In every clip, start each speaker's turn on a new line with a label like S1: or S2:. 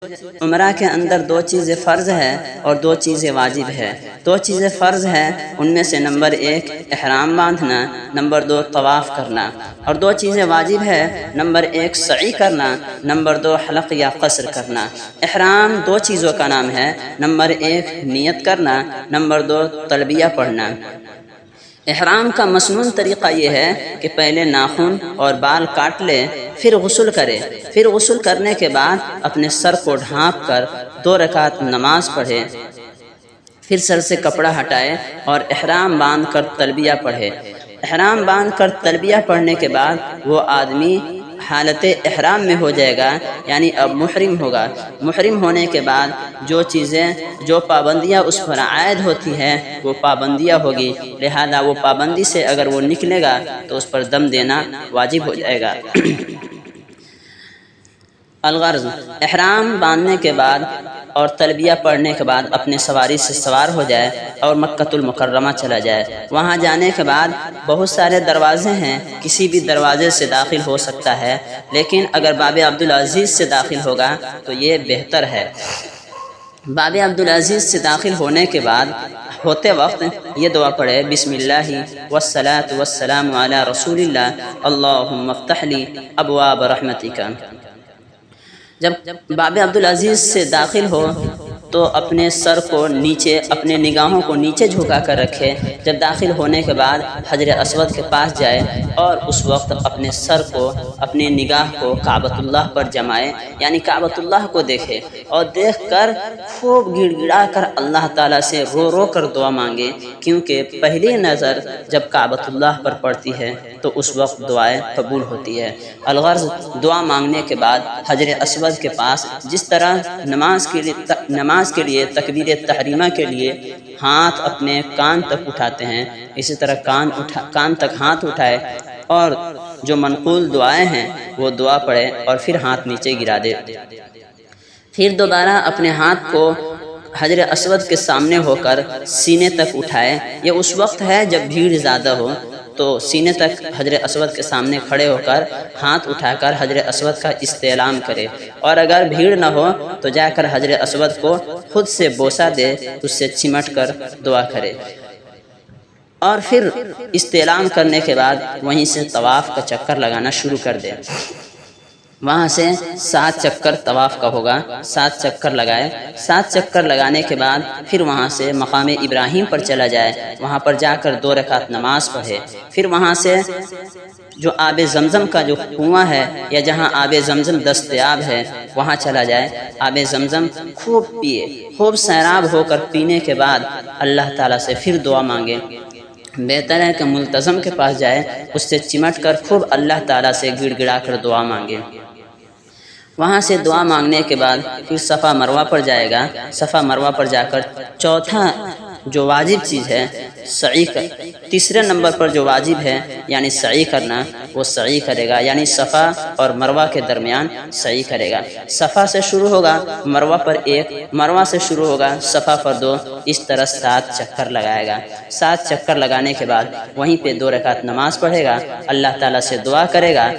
S1: عمرہ کے اندر دو چیزیں فرض ہے اور دو چیزیں واجب ہے۔ دو چیزیں فرض ہے ان میں سے نمبر 1 احرام باندھنا، نمبر 2 طواف کرنا، اور دو چیزیں واجب ہے نمبر 1 سعی کرنا، نمبر 2 حلق یا قصر کرنا۔ احرام دو چیزوں کا نام ہے، نمبر 1 نیت کرنا، نمبر 2 تلبیہ پڑھنا۔ احرام کا مسنون طریقہ یہ ہے کہ پہلے ناخن اور بال کاٹ لے، پھر غسل کرے، پھر غسل کرنے کے بعد اپنے سر کو ڈھانپ کر 2 رکعت نماز پڑھے، پھر سر سے کپڑا ہٹائے اور احرام باندھ کر تلبیہ پڑھے۔ احرام باندھ کر تلبیہ پڑھنے کے بعد وہ آدمی حالت احرام میں ہو جائے گا، یعنی اب محرم ہوگا۔ محرم ہونے کے بعد جو پابندیاں اس پر عائد ہوتی ہیں وہ پابندیاں ہوگی، لہذا وہ پابندی سے اگر وہ نکلے گا تو اس پر دم دینا واجب ہو جائے گا۔ الغرض احرام باندھنے کے بعد اور تلبیہ پڑھنے کے بعد اپنے سواری سے سوار ہو جائے اور مکۃ المکرمہ چلا جائے۔ وہاں جانے کے بعد بہت سارے دروازے ہیں، کسی بھی دروازے سے داخل ہو سکتا ہے، لیکن اگر باب عبدالعزیز سے داخل ہوگا تو یہ بہتر ہے۔ باب عبدالعزیز سے داخل ہوتے وقت یہ دعا پڑھے، بسم اللہ والصلاة والسلام علی رسول اللہ، اللہم افتح لی ابواب رحمتک۔ جب باب عبدالعزیز سے داخل ہو تو اپنے سر کو نیچے، اپنے نگاہوں کو نیچے جھکا کر رکھے۔ جب داخل ہونے کے بعد حجر اسود کے پاس جائے اور اس وقت اپنے سر کو، اپنے نگاہ کو کعبۃ اللہ پر جمائے، یعنی کعبۃ اللہ کو دیکھے، اور دیکھ کر خوب گڑ گڑا کر اللہ تعالیٰ سے رو رو کر دعا مانگے، کیونکہ پہلی نظر جب کعبۃ اللہ پر پڑتی ہے تو اس وقت دعائیں قبول ہوتی ہے۔ الغرض دعا مانگنے کے بعد حجر اسود کے پاس جس طرح نماز کے لیے تکبیر تحریمہ کے لیے ہاتھ اپنے کان تک اٹھاتے ہیں، اسی طرح کان تک ہاتھ اٹھائے اور جو منقول دعائیں ہیں وہ دعا پڑھے اور پھر ہاتھ نیچے گرا دے۔ پھر دوبارہ اپنے ہاتھ کو حجر اسود کے سامنے ہو کر سینے تک اٹھائے۔ یہ اس وقت ہے جب بھیڑ زیادہ ہو تو سینے تک حجر اسود کے سامنے کھڑے ہو کر ہاتھ اٹھا کر حجر اسود کا استعلام کرے، اور اگر بھیڑ نہ ہو تو جا کر حجر اسود کو خود سے بوسہ دے، اس سے چمٹ کر دعا کرے، اور پھر استعلام کرنے کے بعد وہیں سے طواف کا چکر لگانا شروع کر دے۔ وہاں سے 7 چکر طواف کا ہوگا، 7 چکر لگائے۔ 7 چکر لگانے کے بعد پھر وہاں سے مقام ابراہیم پر چلا جائے، وہاں پر جا کر 2 رکعت نماز پڑھے، پھر وہاں سے جو آب زمزم کا جو کنواں ہے یا جہاں آب زمزم دستیاب ہے وہاں چلا جائے، آب زمزم خوب پیے، خوب سیراب ہو کر پینے کے بعد اللہ تعالیٰ سے پھر دعا مانگے۔ بہتر ہے کہ ملتزم کے پاس جائے، اس سے چمٹ کر خوب اللہ تعالیٰ سے گڑ گڑا کر دعا مانگے۔ وہاں سے دعا مانگنے کے بعد پھر صفا مروہ پر جائے گا۔ صفا مروہ پر جا کر چوتھا جو واجب چیز ہے سعی تیسرے نمبر پر جو واجب ہے یعنی سعی کرنا، وہ سعی کرے گا، یعنی صفا اور مروہ کے درمیان سعی کرے گا۔ صفا سے شروع ہوگا، مروہ پر 1، مروہ سے شروع ہوگا، صفا پر 2، اس طرح 7 چکر لگائے گا۔ 7 چکر لگانے کے بعد وہیں پہ 2 رکعت نماز پڑھے گا، اللہ تعالیٰ سے دعا کرے گا۔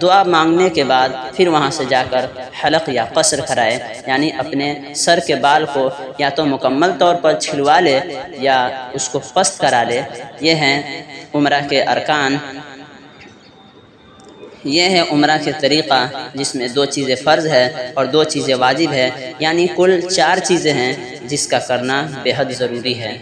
S1: دعا مانگنے کے بعد پھر وہاں سے جا کر حلق یا قصر کرائے، یعنی اپنے سر کے بال کو یا تو مکمل طور پر چھلوا لے یا اس کو پست کرا لے۔ یہ ہیں عمرہ کے ارکان، یہ ہے عمرہ کے طریقہ جس میں 2 چیزیں فرض ہے اور 2 چیزیں واجب ہے، یعنی کل 4 چیزیں ہیں جس کا کرنا بے حد ضروری ہے۔